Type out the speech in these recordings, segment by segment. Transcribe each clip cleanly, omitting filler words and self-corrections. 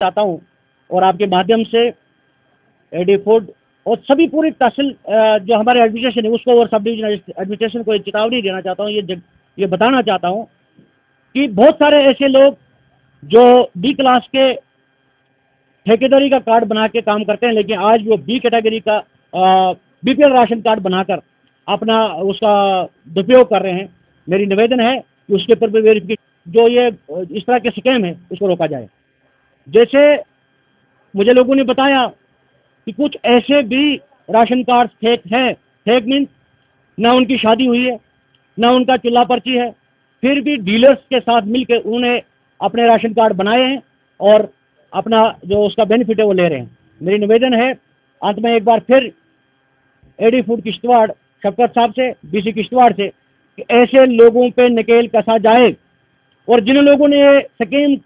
चाहता हूँ और आपके माध्यम से एडी फूड और सभी पूरी तहसील जो हमारे एडमिनिस्ट्रेशन है उसको और सब डिवीजन एडमिनिस्ट्रेशन को चेतावनी देना चाहता हूँ, ये बताना चाहता हूँ कि बहुत सारे ऐसे लोग जो बी क्लास के ठेकेदारी का कार्ड बना के काम करते हैं, लेकिन आज वो बी कैटेगरी का बीपीएल राशन कार्ड बनाकर अपना उसका दुरुपयोग कर रहे हैं। मेरी निवेदन है कि उसके ऊपर भी वेरिफिकेशन, जो ये इस तरह के स्कैम है उसको रोका जाए। जैसे मुझे लोगों ने बताया कि कुछ ऐसे भी राशन कार्ड फेक हैं, फेक मीन्स ना उनकी शादी हुई है, ना उनका चिल्ला पर्ची है, फिर भी डीलर्स के साथ मिलकर उन्होंने अपने राशन कार्ड बनाए हैं और अपना जो उसका बेनिफिट है वो ले रहे हैं। मेरी निवेदन है अंत में एक बार फिर एडी फूड किश्तवाड़ शफकत साहब से, डीसी किश्तवाड़ से, कि ऐसे लोगों पे नकेल कसा जाए और जिन लोगों ने ये स्कीम,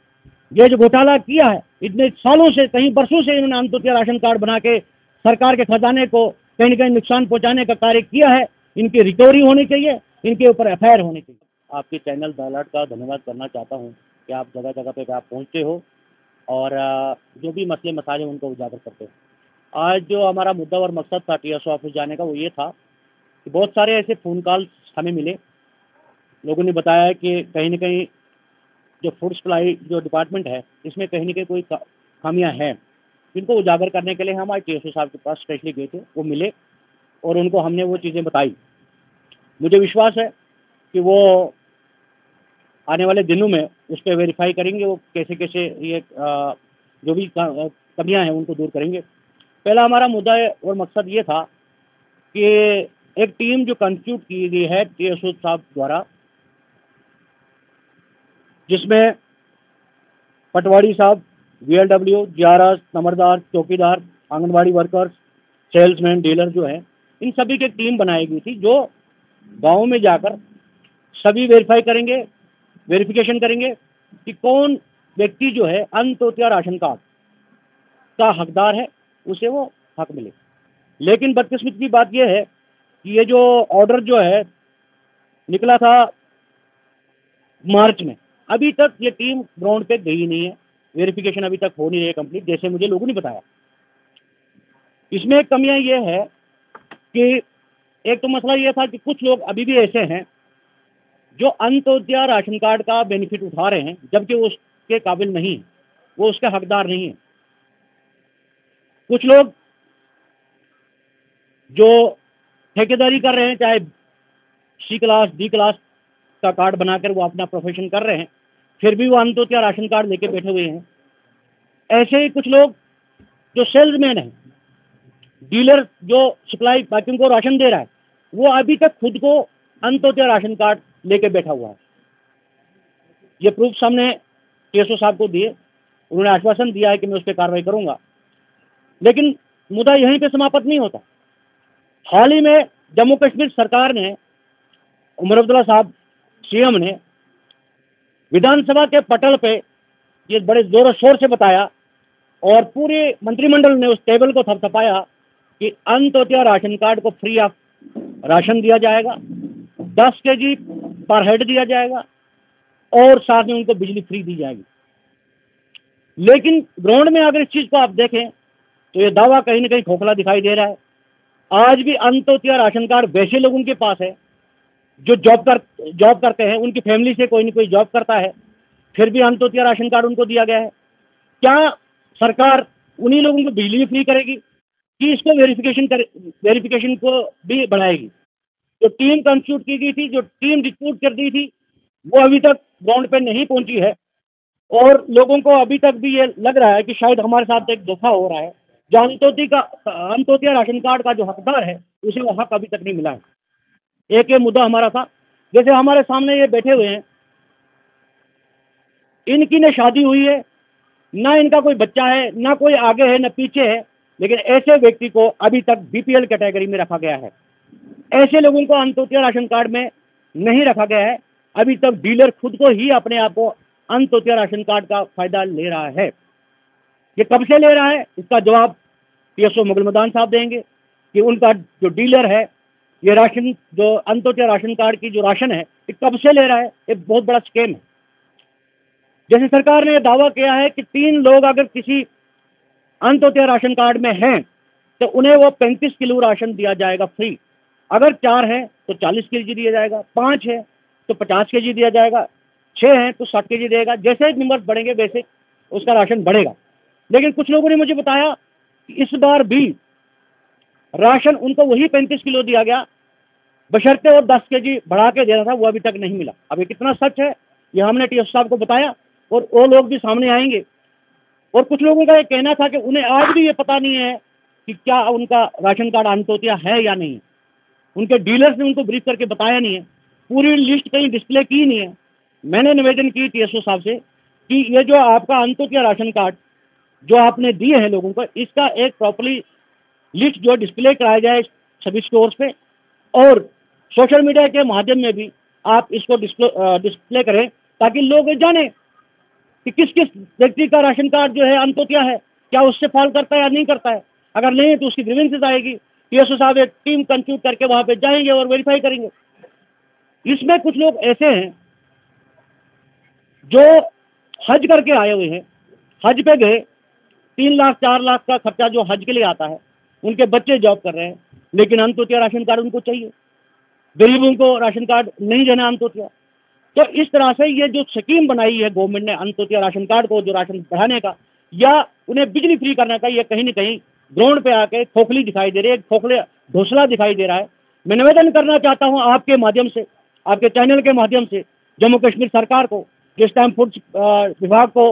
ये जो घोटाला किया है इतने सालों से, कई वर्षों से इन्होंने अंत्योदय राशन कार्ड बना के सरकार के खजाने को कहीं न कहीं नुकसान पहुंचाने का कार्य किया है, इनकी रिकवरी होनी चाहिए, इनके ऊपर एफआईआर होनी चाहिए। आपके चैनल द अलर्ट का धन्यवाद करना चाहता हूँ कि आप जगह जगह पे आप पहुँचते हो और जो भी मसले मसाले उनको उजागर करते हो। आज जो हमारा मुद्दा और मकसद था टीएसओ ऑफिस जाने का वो ये था कि बहुत सारे ऐसे फ़ोन कॉल्स हमें मिले, लोगों ने बताया कि कहीं न कहीं जो फूड सप्लाई जो डिपार्टमेंट है इसमें कहीं न कहीं कोई खामियां हैं, जिनको उजागर करने के लिए हम आज टीएसओ साहब के पास स्पेशली गए थे। वो मिले और उनको हमने वो चीज़ें बताई। मुझे विश्वास है कि वो आने वाले दिनों में उस पर वेरीफाई करेंगे, वो कैसे कैसे ये जो भी कमियां हैं उनको दूर करेंगे। पहला हमारा मुद्दा और मकसद ये था कि एक टीम जो कंस्टिट्यूट की गई है टीएसओ साहब द्वारा, जिसमें पटवारी साहब, वीएलडब्ल्यू, जीआरएस, नंबरदार, चौकीदार, आंगनबाड़ी वर्कर्स, सेल्समैन, डीलर जो हैं, इन सभी की टीम बनाई गई थी जो गाँव में जाकर सभी वेरिफिकेशन करेंगे कि कौन व्यक्ति जो है अंत्योदय राशन कार्ड का हकदार है, उसे वो हक मिले। लेकिन बदकिस्मती की बात यह है कि ये जो ऑर्डर जो है निकला था मार्च में, अभी तक ये टीम ग्राउंड पे गई नहीं है, वेरिफिकेशन अभी तक हो नहीं रही है कंप्लीट, जैसे मुझे लोगों ने बताया। इसमें कमियां ये है कि एक तो मसला ये था कि कुछ लोग अभी भी ऐसे हैं जो अंत्योदय राशन कार्ड का बेनिफिट उठा रहे हैं, जबकि वो उसके काबिल नहीं, वो उसके हकदार नहीं है। कुछ लोग जो ठेकेदारी कर रहे हैं, चाहे सी क्लास डी क्लास का कार्ड बनाकर वो अपना प्रोफेशन कर रहे हैं, फिर भी वो अंत्योदय राशन कार्ड लेके बैठे हुए हैं। ऐसे ही कुछ लोग जो सेल्समैन हैं, डीलर जो सप्लाई बाकियों को राशन दे रहा है, वो अभी तक खुद को अंत्योदय राशन कार्ड लेके बैठा हुआ है। ये प्रूफ सामने टीएसओ साहब को दिए, उन्होंने आश्वासन दिया है कि मैं उस पर कार्रवाई करूंगा, लेकिन मुद्दा यहीं पे समाप्त नहीं होता। हाल ही में जम्मू कश्मीर सरकार ने, उमर अब्दुल्ला साहब सीएम ने विधानसभा के पटल पे ये बड़े जोर शोर से बताया और पूरे मंत्रिमंडल ने उस टेबल को थपथपाया कि अंत्योदय राशन कार्ड को फ्री ऑफ राशन दिया जाएगा, 10 केजी पर हेड दिया जाएगा और साथ में उनको बिजली फ्री दी जाएगी। लेकिन ग्राउंड में अगर इस चीज़ को आप देखें तो ये दावा कहीं ना कहीं खोखला दिखाई दे रहा है। आज भी अंत्योदय राशन कार्ड वैसे लोगों के पास है जो जॉब करते हैं, उनकी फैमिली से कोई ना कोई जॉब करता है, फिर भी अंत्योदय राशन कार्ड उनको दिया गया है। क्या सरकार उन्हीं लोगों को बिजली फ्री करेगी कि इसको वेरिफिकेशन को भी बढ़ाएगी? जो टीम कंस्टिट्यूट की गई थी, जो टीम रिक्रूट कर दी थी, वो अभी तक ग्राउंड पे नहीं पहुंची है और लोगों को अभी तक भी ये लग रहा है कि शायद हमारे साथ एक धोखा हो रहा है। जो अंत्योदय राशन कार्ड का जो हकदार है उसे वो हक अभी तक नहीं मिला है। एक ये मुद्दा हमारा था। जैसे हमारे सामने ये बैठे हुए हैं, इनकी न शादी हुई है, ना इनका कोई बच्चा है, ना कोई आगे है, ना पीछे है, लेकिन ऐसे व्यक्ति को अभी तक बीपीएल कैटेगरी में रखा गया है। ऐसे लोगों को अंत्योदय राशन कार्ड में नहीं रखा गया है। अभी तक डीलर खुद को ही अपने आप को अंत्योदय राशन कार्ड का फायदा ले रहा है। ये कब से ले रहा है, इसका जवाब टीएसओ मुगल मैदान साहब देंगे कि उनका जो डीलर है, ये राशन जो अंत्योदय राशन कार्ड की जो राशन है, ये कब से ले रहा है। एक बहुत बड़ा स्कैम है। जैसे सरकार ने दावा किया है कि 3 लोग अगर किसी अंत्योदय राशन कार्ड में हैं तो उन्हें वो 35 किलो राशन दिया जाएगा फ्री। अगर 4 हैं तो 40 केजी दिया जाएगा, 5 है तो 50 केजी दिया जाएगा, 6 हैं तो 60 केजी देगा। जैसे नंबर बढ़ेंगे वैसे उसका राशन बढ़ेगा। लेकिन कुछ लोगों ने मुझे बताया कि इस बार भी राशन उनको वही 35 किलो दिया गया, बशर्ते और 10 केजी बढ़ा के दे रहा था, वो अभी तक नहीं मिला। अब ये कितना सच है ये हमने टीएस साहब को बताया और वो लोग भी सामने आएंगे। और कुछ लोगों का ये कहना था कि उन्हें आज भी ये पता नहीं है कि क्या उनका राशन कार्ड अंत्योदय है या नहीं। उनके डीलर्स ने उनको ब्रीफ करके बताया नहीं है, पूरी लिस्ट कहीं डिस्प्ले की नहीं है। मैंने निवेदन की टीएसओ साहब से कि ये जो आपका अंत्योदय राशन कार्ड जो आपने दिए हैं लोगों को, इसका एक प्रॉपर्ली लिस्ट जो डिस्प्ले कराया जाए सभी स्टोर्स पे, और सोशल मीडिया के माध्यम में भी आप इसको डिस्प्ले करें ताकि लोग जाने कि किस किस व्यक्ति का राशन कार्ड जो है अंत्योदय है, क्या उससे फॉल करता है या नहीं करता है। अगर नहीं तो उसकी ग्रीवेंसेस आएगी। टीएसओ साहब एक टीम कंस्टिट्यूट करके वहां पे जाएंगे और वेरीफाई करेंगे। इसमें कुछ लोग ऐसे हैं जो हज करके आए हुए हैं, हज पे गए, 3 लाख 4 लाख का खर्चा जो हज के लिए आता है, उनके बच्चे जॉब कर रहे हैं, लेकिन अंत्योदय राशन कार्ड उनको चाहिए। गरीबों को राशन कार्ड नहीं देना अंत्योदय। तो इस तरह से ये जो स्कीम बनाई है गवर्नमेंट ने अंत्योदय राशन कार्ड को जो राशन बढ़ाने का या उन्हें बिजली फ्री करने का, ये कहीं न कहीं ग्राउंड पे आके खोखली दिखाई दे रही है, खोखले घोषणा दिखाई दे रहा है। मैं निवेदन करना चाहता हूँ आपके माध्यम से, आपके चैनल के माध्यम से जम्मू कश्मीर सरकार को, जिस टाइम फूड विभाग को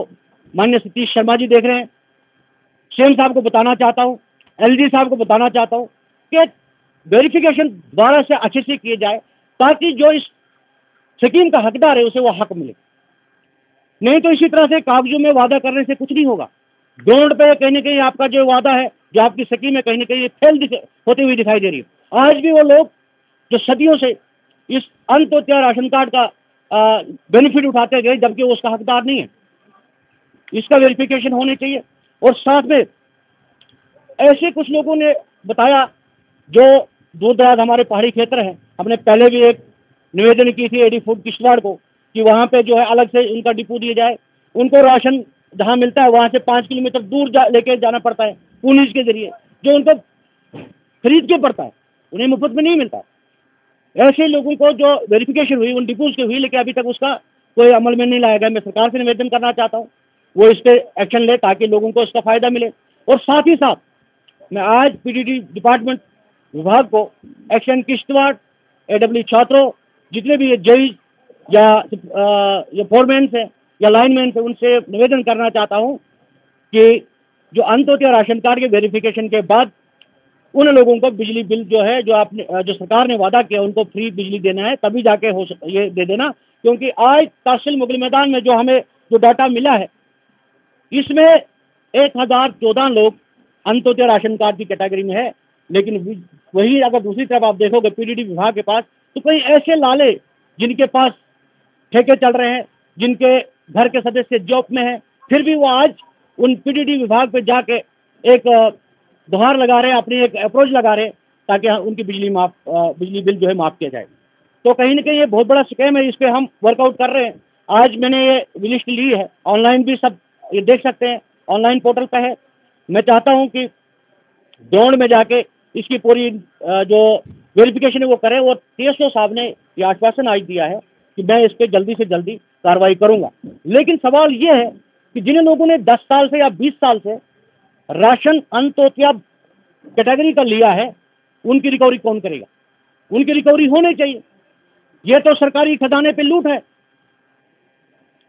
माननीय सतीश शर्मा जी देख रहे हैं, सीएम साहब को बताना चाहता हूँ, एलजी साहब को बताना चाहता हूँ कि वेरिफिकेशन दोबारा से अच्छे से किए जाए ताकि जो इस स्कीम का हकदार है उसे वो हक मिले। नहीं तो इसी तरह से कागजों में वादा करने से कुछ नहीं होगा। ग्राउंड पे कहीं न कहीं आपका जो वादा है, जो आपकी स्कीम है, कहीं न कहीं फेल होती हुई दिखाई दे रही है। आज भी वो लोग जो सदियों से इस अंत्योदय राशन कार्ड का बेनिफिट उठाते गए, जबकि वो उसका हकदार नहीं है। इसका वेरिफिकेशन होने चाहिए। और साथ में ऐसे कुछ लोगों ने बताया जो दूर दराज हमारे पहाड़ी क्षेत्र हैं, हमने पहले भी एक निवेदन की थी एडी फूड किश्तवाड़ को कि वहाँ पे जो है अलग से उनका डिपो दिया जाए। उनको राशन जहाँ मिलता है वहाँ से 5 किलोमीटर दूर लेके जाना पड़ता है पुलिस के जरिए, जो उनको खरीद के पड़ता है, उन्हें मुफ्त में नहीं मिलता। ऐसे लोगों को जो वेरिफिकेशन हुई उन डिपोज की हुई, लेकिन अभी तक उसका कोई अमल में नहीं लाया गया। मैं सरकार से निवेदन करना चाहता हूँ वो इस पर एक्शन ले ताकि लोगों को इसका फ़ायदा मिले। और साथ ही साथ मैं आज पीडीडी डिपार्टमेंट विभाग को एक्शन किश्तवाड़, एडब्ल्यू छात्रों, जितने भी ये जज या फोरमैन है या लाइनमैन है, उनसे निवेदन करना चाहता हूँ कि जो अंत्योदय राशन कार्ड के वेरिफिकेशन के बाद उन लोगों को बिजली बिल जो है जो सरकार ने वादा किया उनको फ्री बिजली देना है, तभी जाके ये दे देना। क्योंकि आज तहसील मुगल मैदान में जो हमें जो डाटा मिला है, इसमें 1014 लोग अंत्योदय राशन कार्ड की कैटेगरी में है। लेकिन वही अगर दूसरी तरफ आप देखोगे पीडीडी विभाग के पास, तो कई ऐसे लाले जिनके पास ठेके चल रहे हैं, जिनके घर के सदस्य जॉब में हैं, फिर भी वो आज उन पीडीडी विभाग पे जाके एक गुहार लगा रहे हैं, अपनी एक अप्रोच लगा रहे हैं ताकि उनकी बिजली बिल जो है माफ़ किया जाए। तो कहीं ना कहीं ये बहुत बड़ा स्कैम है, इस पर हम वर्कआउट कर रहे हैं। आज मैंने ये लिस्ट ली है, ऑनलाइन भी सब ये देख सकते हैं, ऑनलाइन पोर्टल पे है। मैं चाहता हूँ कि ग्राउंड में जाके इसकी पूरी जो वेरिफिकेशन है वो करें। और टीएसओ साहब ने ये आश्वासन आज दिया है कि मैं इस पर जल्दी से जल्दी कार्रवाई करूँगा। लेकिन सवाल ये है कि जिन लोगों ने 10 साल से या 20 साल से राशन अंत्योदय कैटेगरी का लिया है, उनकी रिकवरी कौन करेगा? उनकी रिकवरी होनी चाहिए। ये तो सरकारी खजाने पे लूट है।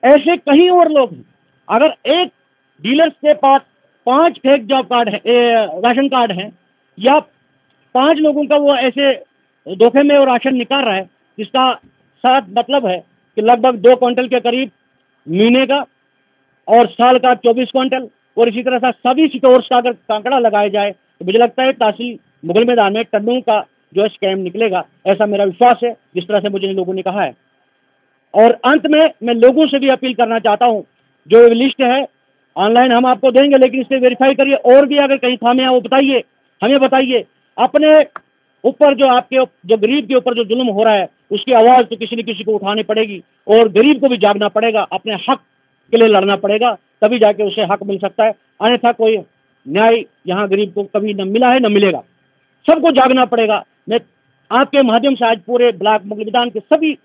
ऐसे कहीं और लोग हैं। अगर एक डीलर्स के पास 5 फेक जॉब कार्ड है, राशन कार्ड है, या 5 लोगों का वो ऐसे धोखे में वो राशन निकाल रहा है, जिसका साथ मतलब है कि लगभग 2 क्विंटल के करीब महीने का और साल का 24 क्विंटल, और इसी तरह से सभी स्टोर्स का अगर कांकड़ा लगाया जाए तो मुझे लगता है तहसील मुगल मैदान में टन्नों का जो है स्कैम निकलेगा, ऐसा मेरा विश्वास है, जिस तरह से मुझे इन लोगों ने कहा है। और अंत में मैं लोगों से भी अपील करना चाहता हूँ, जो लिस्ट है ऑनलाइन हम आपको देंगे, लेकिन इसे वेरीफाई करिए। और भी अगर कहीं खामियां वो बताइए, हमें बताइए। अपने ऊपर जो गरीब के ऊपर जो जुल्म हो रहा है, उसकी आवाज़ तो किसी न किसी को उठानी पड़ेगी और गरीब को भी जागना पड़ेगा, अपने हक के लिए लड़ना पड़ेगा, तभी जाके उसे हक मिल सकता है। अन्यथा कोई न्याय यहाँ गरीब को कभी न मिला है न मिलेगा। सबको जागना पड़ेगा। मैं आपके माध्यम से आज पूरे ब्लॉक मुगल मैदान के सभी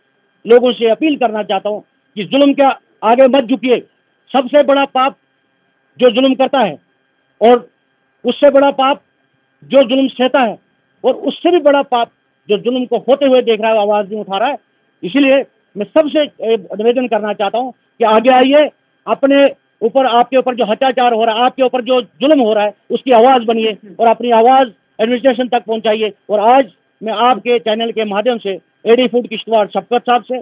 लोगों से अपील करना चाहता हूँ कि जुल्म के आगे मत झुकिए। सबसे बड़ा पाप जो जुल्म करता है, और उससे बड़ा पाप जो जुल्म सहता है, और उससे भी बड़ा पाप जो जुल्म को होते हुए देख रहा है, आवाज़ नहीं उठा रहा है। इसीलिए मैं सबसे निवेदन करना चाहता हूँ कि आगे आइए, अपने ऊपर, आपके ऊपर जो अत्याचार हो रहा है, आपके ऊपर जो जुल्म हो रहा है, उसकी आवाज़ बनिए और अपनी आवाज़ एडमिनिस्ट्रेशन तक पहुँचाइए। और आज मैं आपके चैनल के माध्यम से एडी फूड किश्तवाड़ शफकत साहब से,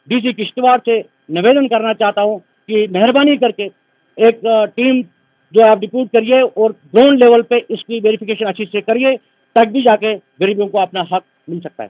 डीसी किश्तवाड़ से निवेदन करना चाहता हूँ कि मेहरबानी करके एक टीम जो आप रिक्रूट करिए और ग्राउंड लेवल पे इसकी वेरिफिकेशन अच्छी से करिए, तब भी जाके गरीबों को अपना हक मिल सकता है।